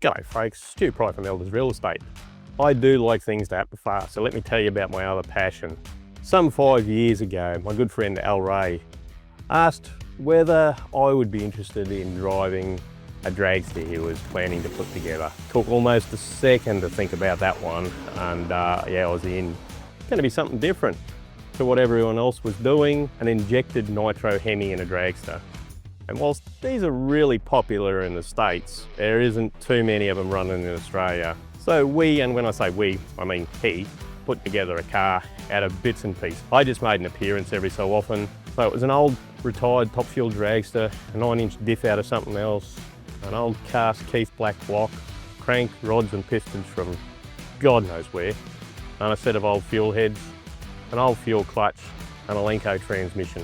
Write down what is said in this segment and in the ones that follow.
G'day folks, Stu Pry from Elders Real Estate. I do like things to happen fast, so let me tell you about my other passion. Some 5 years ago, my good friend Al Ray asked whether I would be interested in driving a dragster he was planning to put together. Took almost a second to think about that one, and yeah, I was in. It's going to be something different to what everyone else was doing, an injected nitro Hemi in a dragster. And whilst these are really popular in the States, there isn't too many of them running in Australia. So we, and when I say we, I mean he, put together a car out of bits and pieces. I just made an appearance every so often. So it was an old retired top fuel dragster, a 9-inch diff out of something else, an old cast Keith Black block, crank, rods and pistons from God knows where, and a set of old fuel heads, an old fuel clutch, and a Lenco transmission.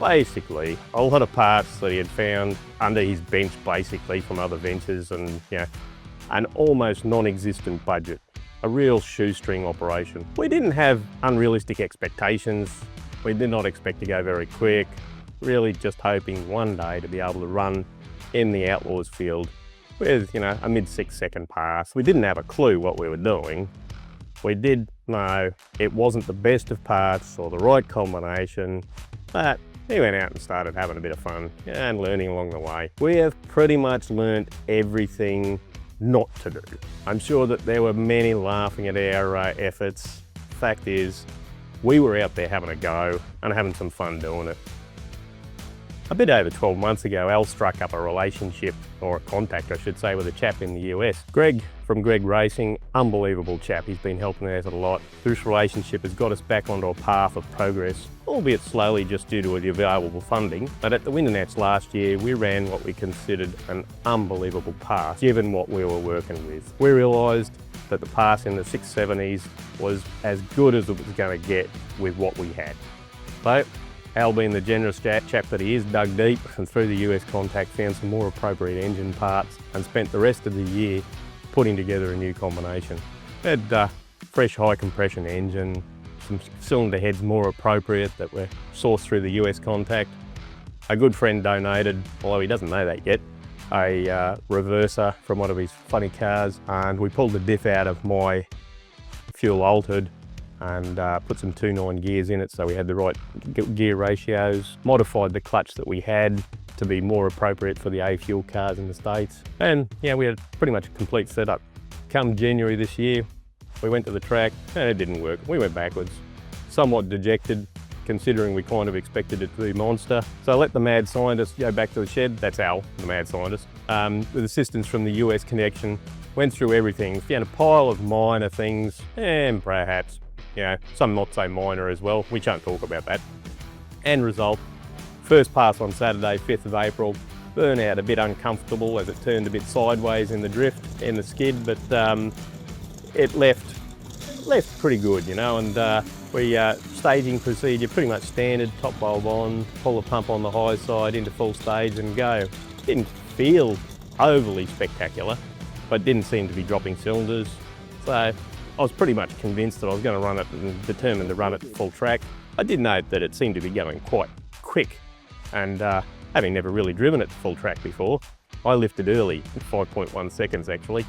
Basically, a lot of parts that he had found under his bench basically from other ventures, and you know, an almost non-existent budget. A real shoestring operation. We didn't have unrealistic expectations. We did not expect to go very quick. Really just hoping one day to be able to run in the Outlaws field with, you know, a mid 6-second pass. We didn't have a clue what we were doing. We did know it wasn't the best of parts or the right combination, but he went out and started having a bit of fun and learning along the way. We have pretty much learnt everything not to do. I'm sure that there were many laughing at our efforts. Fact is, we were out there having a go and having some fun doing it. A bit over 12 months ago, Al struck up a relationship, or a contact I should say, with a chap in the US. Greg from Greg Racing, unbelievable chap. He's been helping us out a lot. This relationship has got us back onto a path of progress, albeit slowly just due to the available funding. But at the Winter Nats last year, we ran what we considered an unbelievable pass, given what we were working with. We realised that the pass in the 670s was as good as it was going to get with what we had. So, Al, being the generous chap that he is, dug deep and through the US contact found some more appropriate engine parts and spent the rest of the year putting together a new combination. It had fresh high compression engine, some cylinder heads more appropriate that were sourced through the US contact. A good friend donated, although he doesn't know that yet, a reverser from one of his funny cars, and we pulled the diff out of my fuel altered and put some 2.9 gears in it so we had the right gear ratios, modified the clutch that we had to be more appropriate for the A-fuel cars in the States. And yeah, we had pretty much a complete setup. Come January this year, we went to the track and it didn't work. We went backwards. Somewhat dejected, considering we kind of expected it to be monster. So I let the mad scientist go back to the shed. That's Al, the mad scientist. With assistance from the US connection, went through everything, found a pile of minor things and perhaps, you know, some not so minor as well. We shan't talk about that. End result, first pass on Saturday, 5th of April. Burnout a bit uncomfortable as it turned a bit sideways in the drift, in the skid, but it left pretty good, you know, and we staging procedure, pretty much standard, top bulb on, pull the pump on the high side into full stage and go. Didn't feel overly spectacular, but didn't seem to be dropping cylinders. So I was pretty much convinced that I was going to run it and determined to run it full track. I did note that it seemed to be going quite quick, and having never really driven it full track before, I lifted early, 5.1 seconds actually,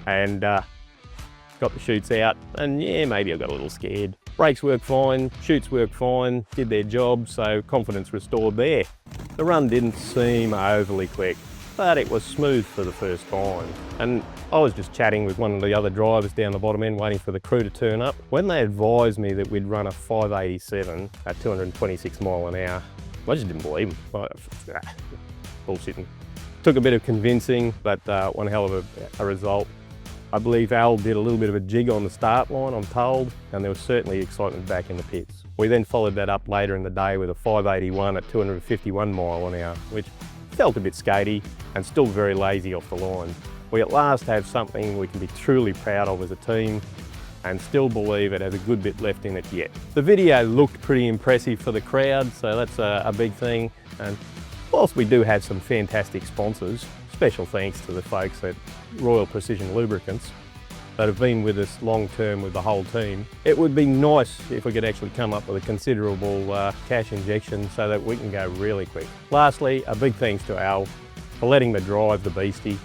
and got the chutes out, and yeah, maybe I got a little scared. Brakes worked fine, chutes worked fine, did their job, so confidence restored there. The run didn't seem overly quick, but it was smooth for the first time. And I was just chatting with one of the other drivers down the bottom end waiting for the crew to turn up. When they advised me that we'd run a 587 at 226 mile an hour, I just didn't believe them. Bullshitting. Took a bit of convincing, but one hell of a result. I believe Al did a little bit of a jig on the start line, I'm told, and there was certainly excitement back in the pits. We then followed that up later in the day with a 581 at 251 mile an hour, which felt a bit skatey and still very lazy off the line. We at last have something we can be truly proud of as a team and still believe it has a good bit left in it yet. The video looked pretty impressive for the crowd, so that's a big thing. And whilst we do have some fantastic sponsors, special thanks to the folks at Royal Precision Lubricants that have been with us long term with the whole team. It would be nice if we could actually come up with a considerable cash injection so that we can go really quick. Lastly, a big thanks to Al for letting me drive the beastie.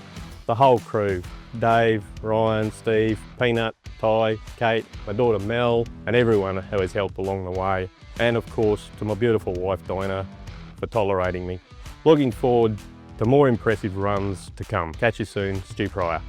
the whole crew, Dave, Ryan, Steve, Peanut, Ty, Kate, my daughter Mel, and everyone who has helped along the way. And of course, to my beautiful wife Dinah for tolerating me. Looking forward to more impressive runs to come. Catch you soon, Stu Pryor.